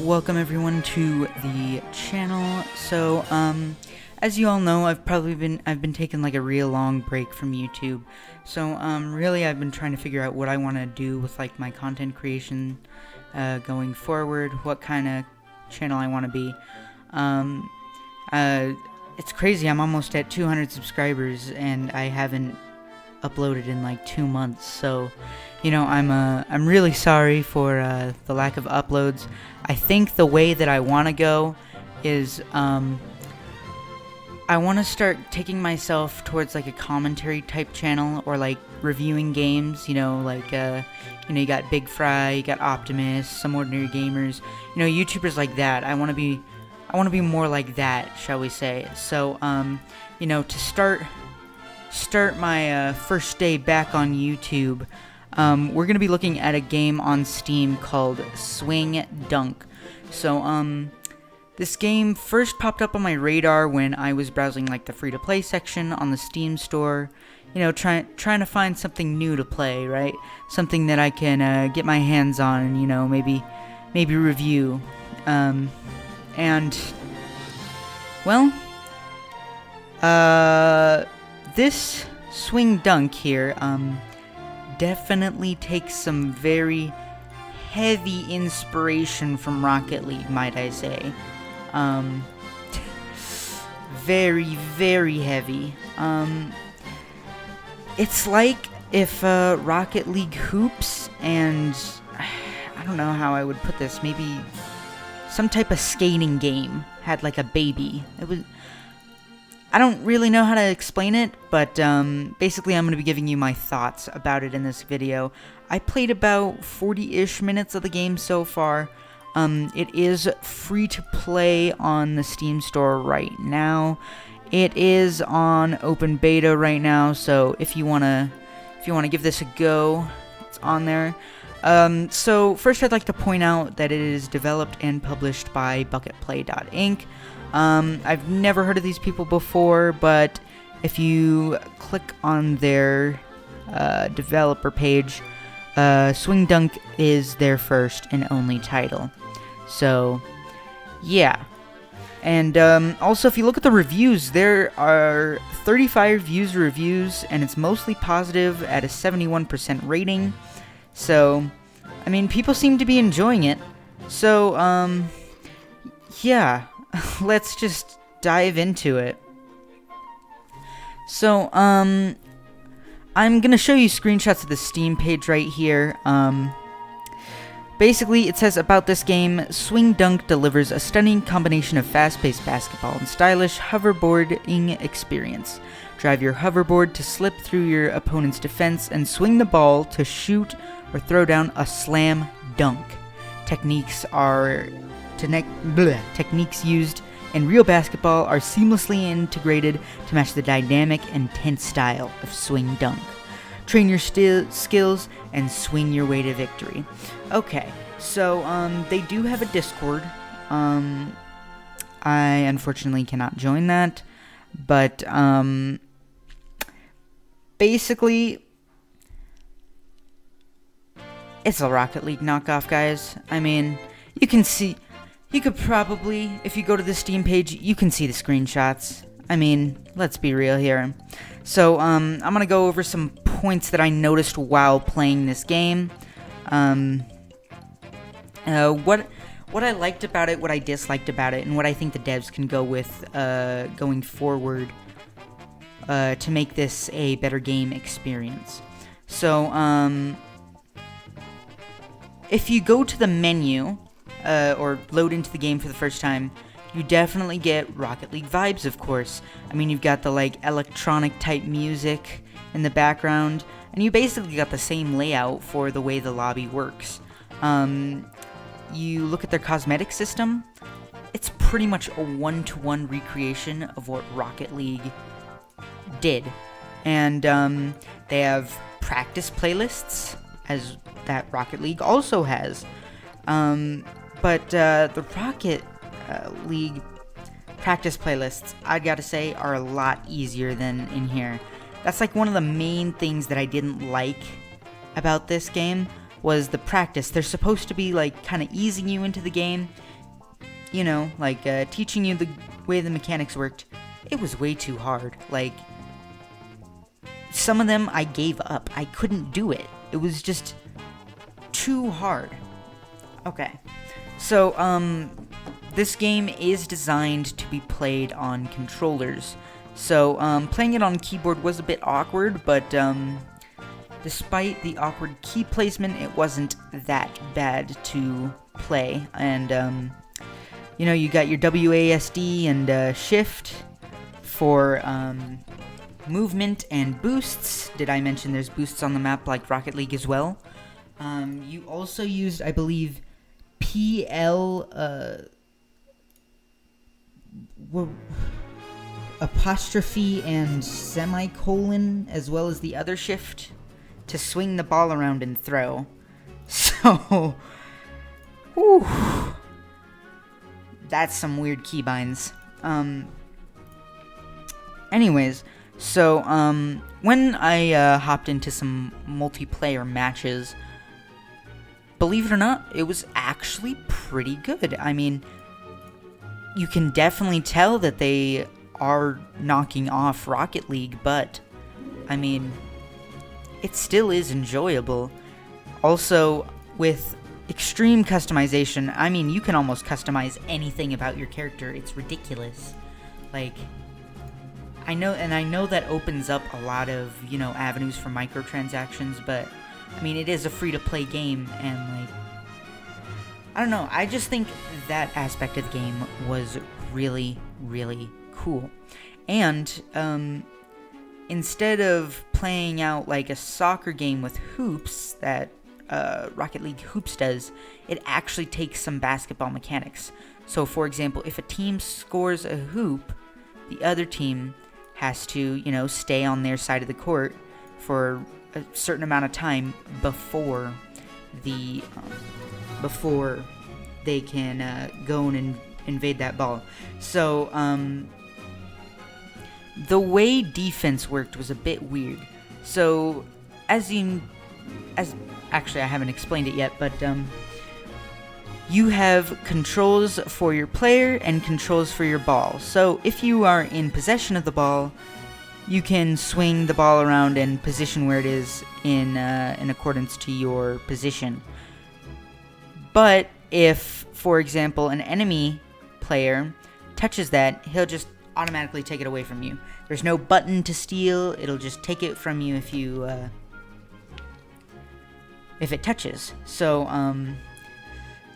Welcome everyone to the channel. So, as you all know, I've been taking like a real long break from YouTube. So, really I've been trying to figure out what I want to do with like my content creation going forward, what kind of channel I want to be. It's crazy, I'm almost at 200 subscribers and I haven't uploaded in like 2 months. So, you know, I'm really sorry for the lack of uploads. I think the way that I want to go is I want to start taking myself towards like a commentary type channel, or like reviewing games, you know, like you got Big Fry, you got Optimus, some ordinary gamers, you know, YouTubers like that. I want to be more like that, shall we say. So you know, to start my first day back on YouTube, we're going to be looking at a game on Steam called Swing Dunk. So, this game first popped up on my radar when I was browsing like the free-to-play section on the Steam store. You know, trying to find something new to play, right? Something that I can get my hands on and, you know, maybe review. And, well, this Swing Dunk here, definitely takes some very heavy inspiration from Rocket League, might I say. Very, very heavy. It's like if Rocket League hoops and I don't know how I would put this, maybe some type of skating game had like a baby. I don't really know how to explain it, but basically I'm going to be giving you my thoughts about it in this video. I played about 40-ish minutes of the game so far. It is free to play on the Steam store right now. It is on open beta right now, so if you wanna give this a go, it's on there. So first I'd like to point out that it is developed and published by Bucketplay Inc. I've never heard of these people before, but if you click on their developer page, Swing Dunk is their first and only title. So, yeah. And also, if you look at the reviews, there are 35 user reviews, and it's mostly positive at a 71% rating. So, I mean, people seem to be enjoying it. So, yeah. Let's just dive into it. So, I'm gonna show you screenshots of the Steam page right here. Basically, it says about this game, Swing Dunk delivers a stunning combination of fast-paced basketball and stylish hoverboarding experience. Drive your hoverboard to slip through your opponent's defense and swing the ball to shoot or throw down a slam dunk. Techniques used in real basketball are seamlessly integrated to match the dynamic and tense style of Swing Dunk. Train your skills and swing your way to victory. Okay, so they do have a Discord. I unfortunately cannot join that, but basically it's a Rocket League knockoff, guys. I mean, you could probably, if you go to the Steam page, you can see the screenshots. I mean, let's be real here. So, I'm gonna go over some points that I noticed while playing this game. What I liked about it, what I disliked about it, and what I think the devs can go with going forward to make this a better game experience. So, if you go to the menu, or load into the game for the first time, you definitely get Rocket League vibes, of course. I mean, you've got the, like, electronic type music in the background, and you basically got the same layout for the way the lobby works. You look at their cosmetic system, it's pretty much a one-to-one recreation of what Rocket League did. And, they have practice playlists, as that Rocket League also has. But the Rocket League practice playlists, I gotta say, are a lot easier than in here. That's like one of the main things that I didn't like about this game, was the practice. They're supposed to be like kind of easing you into the game, you know, like, teaching you the way the mechanics worked, it was way too hard. Like, some of them I gave up. I couldn't do it. It was just too hard. Okay. So, this game is designed to be played on controllers. So, playing it on keyboard was a bit awkward, but, despite the awkward key placement, it wasn't that bad to play. And, you know, you got your WASD and, shift for, movement and boosts. Did I mention there's boosts on the map like Rocket League as well? You also used, I believe, apostrophe and semicolon, as well as the other shift, to swing the ball around and throw. So, whew, that's some weird keybinds. Anyways, so, when I hopped into some multiplayer matches, believe it or not, it was actually pretty good. I mean, you can definitely tell that they are knocking off Rocket League, but, I mean, it still is enjoyable. Also, with extreme customization, I mean, you can almost customize anything about your character. It's ridiculous. Like, I know that opens up a lot of, you know, avenues for microtransactions, but, I mean, it is a free-to-play game, and, like, I don't know, I just think that aspect of the game was really, really cool. And, instead of playing out like a soccer game with hoops that Rocket League Hoops does, it actually takes some basketball mechanics. So, for example, if a team scores a hoop, the other team has to, you know, stay on their side of the court for a certain amount of time before they can go and invade that ball. So, the way defense worked was a bit weird. So, actually I haven't explained it yet, but you have controls for your player and controls for your ball. So if you are in possession of the ball, you can swing the ball around and position where it is in accordance to your position. But if, for example, an enemy player touches that, he'll just automatically take it away from you. There's no button to steal. It'll just take it from you if it touches. So,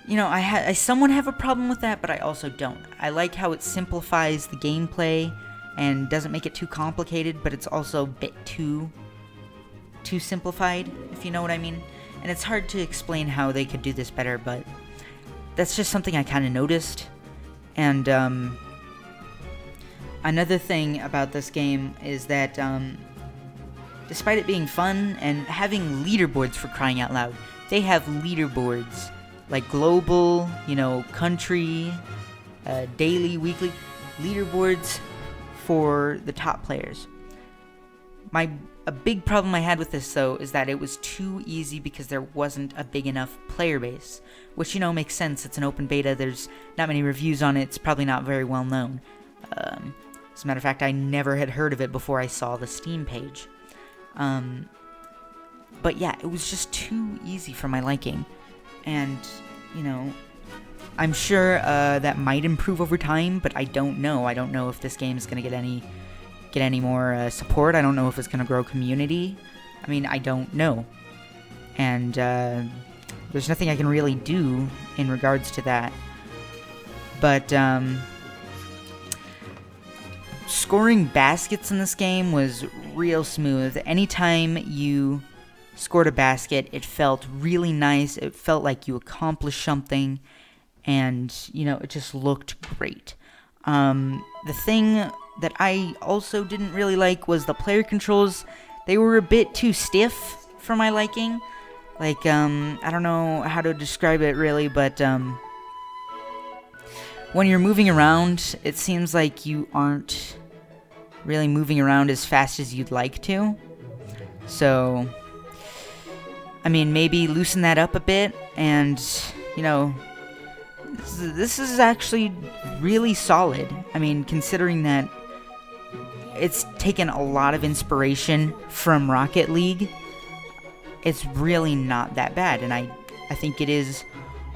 you know, I somewhat have a problem with that, but I also don't. I like how it simplifies the gameplay and doesn't make it too complicated, but it's also a bit too simplified, if you know what I mean. And it's hard to explain how they could do this better, but that's just something I kind of noticed. And another thing about this game is that despite it being fun and having leaderboards, for crying out loud, they have leaderboards like global, you know, country, daily, weekly leaderboards for the top players. A big problem I had with this, though, is that it was too easy because there wasn't a big enough player base, which, you know, makes sense. It's an open beta. There's not many reviews on it. It's probably not very well known. As a matter of fact, I never had heard of it before I saw the Steam page. But yeah, it was just too easy for my liking. And, you know, I'm sure that might improve over time, but I don't know. I don't know if this game is going to get any more support. I don't know if it's going to grow community. I mean, I don't know. And there's nothing I can really do in regards to that. But scoring baskets in this game was real smooth. Anytime you scored a basket, it felt really nice. It felt like you accomplished something, and, you know, it just looked great. The thing that I also didn't really like was the player controls. They were a bit too stiff for my liking. Like, I don't know how to describe it really, but when you're moving around, it seems like you aren't really moving around as fast as you'd like to. So, I mean, maybe loosen that up a bit and, you know, This is actually really solid. I mean, considering that it's taken a lot of inspiration from Rocket League, it's really not that bad, and I think it is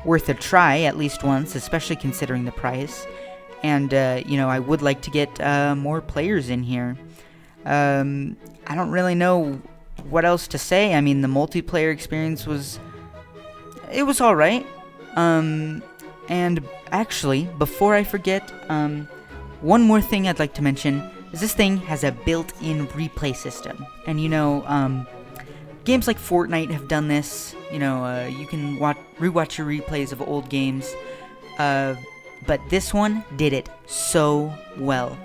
worth a try at least once, especially considering the price. And I would like to get more players in here. I don't really know what else to say. I mean, the multiplayer experience was all right. And actually, before I forget, one more thing I'd like to mention is this thing has a built-in replay system. And games like Fortnite have done this. You can rewatch your replays of old games. But this one did it so well.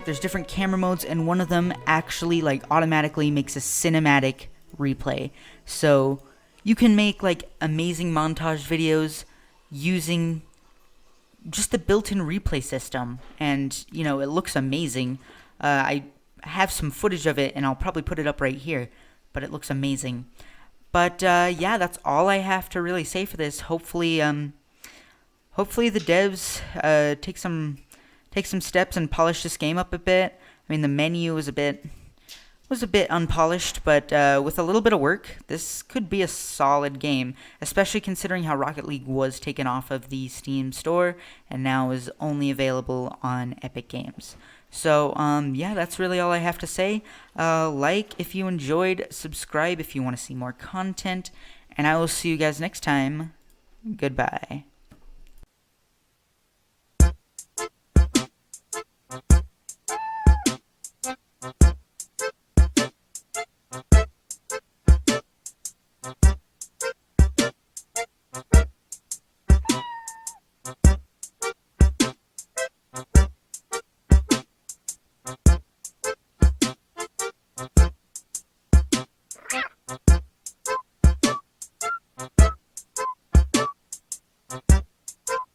There's different camera modes, and one of them actually automatically makes a cinematic replay. So you can make amazing montage videos using just the built-in replay system, and it looks amazing. I have some footage of it, and I'll probably put it up right here, but it looks amazing. But yeah, that's all I have to really say for this. Hopefully the devs take some steps and polish this game up a bit. I mean, the menu was a bit unpolished, but with a little bit of work, this could be a solid game, especially considering how Rocket League was taken off of the Steam store and now is only available on Epic Games. So, yeah, that's really all I have to say. Like if you enjoyed, subscribe if you want to see more content, and I will see you guys next time. Goodbye.